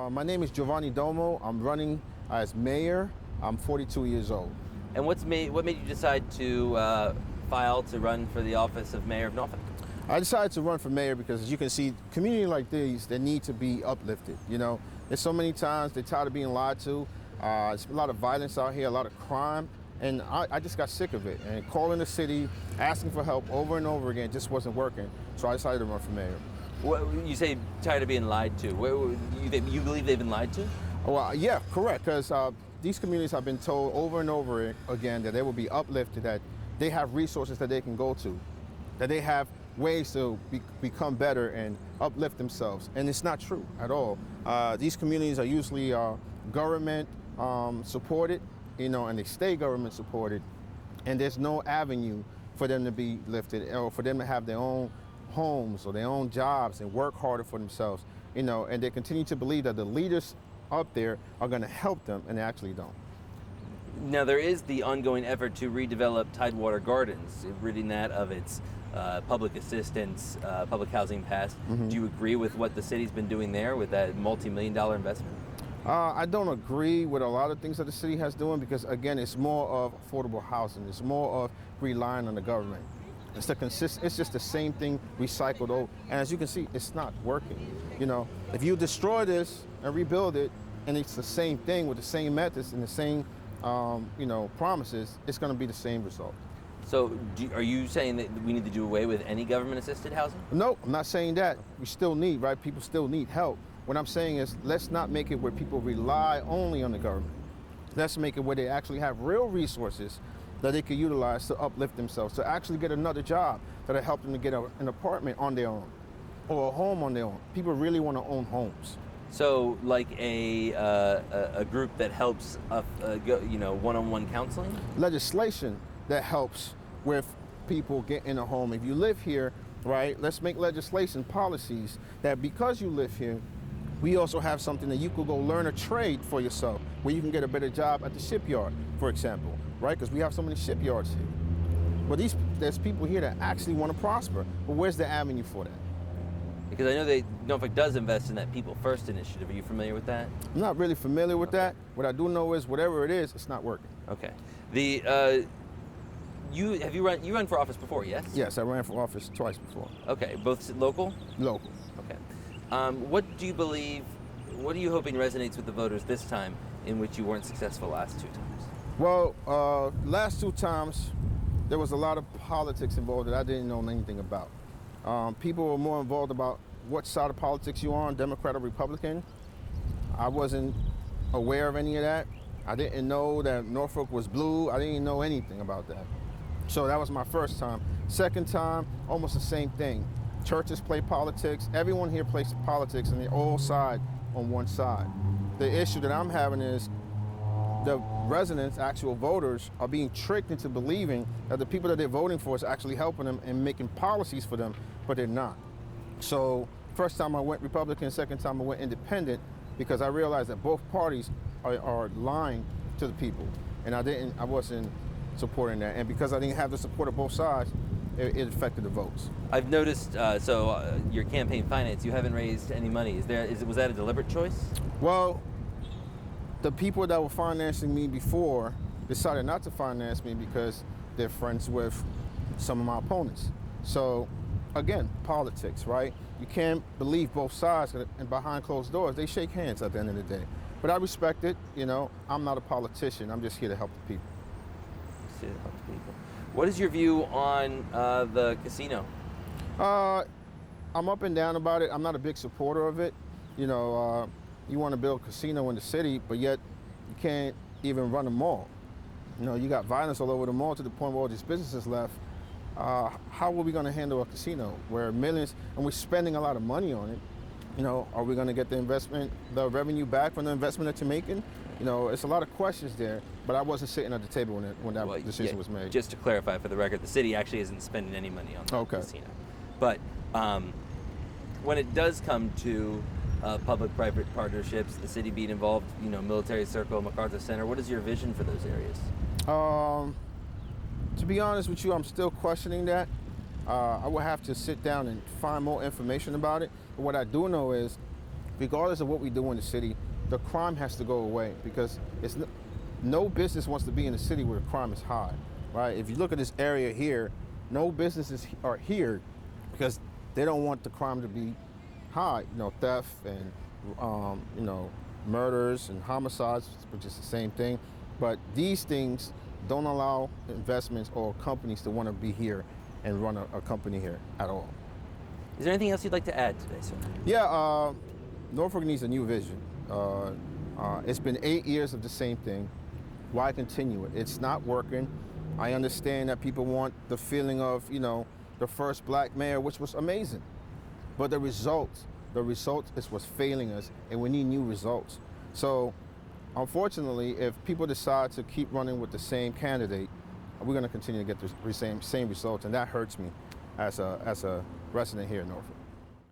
My name is Giovanni Dolmo. I'm running as mayor. I'm 42 years old. And what made you decide to file to run for the office of mayor of Norfolk? I decided to run for mayor because, as you can see, community like these, they need to be uplifted. You know, there's so many times they're tired of being lied to. There's a lot of violence out here, a lot of crime, and I just got sick of it. And calling the city, asking for help over and over again just wasn't working. So I decided to run for mayor. What, you say tired of being lied to. You believe they've been lied to? Well, yeah, correct, because these communities have been told over and over again that they will be uplifted, that they have resources that they can go to, that they have ways to become better and uplift themselves. And it's not true at all. These communities are usually government supported, you know, and they stay government supported, and there's no avenue for them to be lifted or for them to have their own homes or their own jobs and work harder for themselves, you know, and they continue to believe that the leaders up there are going to help them, and they actually don't. Now, there is the ongoing effort to redevelop Tidewater Gardens, ridding that of its public assistance, public housing past. Mm-hmm. Do you agree with what the city's been doing there with that multi-million-dollar investment? I don't agree with a lot of things that the city has doing because, again, it's more of affordable housing. It's more of relying on the government. It's just the same thing recycled over. And as you can see, it's not working. You know, if you destroy this and rebuild it, and it's the same thing with the same methods and the same, you know, promises, it's going to be the same result. So are you saying that we need to do away with any government-assisted housing? No, I'm not saying that. We still need, right? People still need help. What I'm saying is let's not make it where people rely only on the government. Let's make it where they actually have real resources that they can utilize to uplift themselves, to actually get another job that'll help them to get an apartment on their own or a home on their own. People really want to own homes. So, like a group that helps, you know, one-on-one counseling? Legislation that helps with people getting a home. If you live here, right, let's make legislation, policies that because you live here, we also have something that you could go learn a trade for yourself, where you can get a better job at the shipyard, for example, right? Because we have so many shipyards here. But there's people here that actually want to prosper. But where's the avenue for that? Because I know Norfolk does invest in that People First initiative. Are you familiar with that? I'm not really familiar with that. What I do know is whatever it is, it's not working. Okay. You run for office before, yes? Yes, I ran for office twice before. Okay, both local? Local. Okay. What do you hoping resonates with the voters this time in which you weren't successful last two times? Well, last two times, there was a lot of politics involved that I didn't know anything about. People were more involved about what side of politics you are on, Democrat or Republican. I wasn't aware of any of that. I didn't know that Norfolk was blue. I didn't know anything about that. So that was my first time. Second time, almost the same thing. Churches play politics. Everyone here plays politics, and they all side on one side. The issue that I'm having is the residents, actual voters, are being tricked into believing that the people that they're voting for is actually helping them and making policies for them, but they're not. So first time I went Republican, second time I went independent, because I realized that both parties are lying to the people, and I wasn't supporting that. And because I didn't have the support of both sides, it affected the votes. I've noticed, your campaign finance, you haven't raised any money. Was that a deliberate choice? Well, the people that were financing me before decided not to finance me because they're friends with some of my opponents. So, again, politics, right? You can't believe both sides, and behind closed doors, they shake hands at the end of the day. But I respect it, you know, I'm not a politician, I'm just here to help the people. What is your view on the casino? I'm up and down about it. I'm not a big supporter of it. You know, you want to build a casino in the city, but yet you can't even run a mall. You know, you got violence all over the mall to the point where all these businesses left. How are we going to handle a casino where millions, and we're spending a lot of money on it? You know, are we going to get the revenue back from the investment that you're making? You know, it's a lot of questions there, but I wasn't sitting at the table when that decision was made. Just to clarify for the record, the city actually isn't spending any money on the casino. But when it does come to public-private partnerships, the city being involved, you know, Military Circle, MacArthur Center, what is your vision for those areas? To be honest with you, I'm still questioning that. I will have to sit down and find more information about it. But what I do know is regardless of what we do in the city, the crime has to go away because no business wants to be in a city where crime is high, right? If you look at this area here, no businesses are here because they don't want the crime to be high. Theft and murders and homicides, which is the same thing. But these things don't allow investments or companies to want to be here and run a company here at all. Is there anything else you'd like to add today, sir? Yeah, Norfolk needs a new vision. It's been 8 years of the same thing. Why continue it? It's not working. I understand that people want the feeling of, the first black mayor, which was amazing. But the results is what's failing us, and we need new results. So, unfortunately, if people decide to keep running with the same candidate, we're going to continue to get the same results, and that hurts me as a resident here in Norfolk.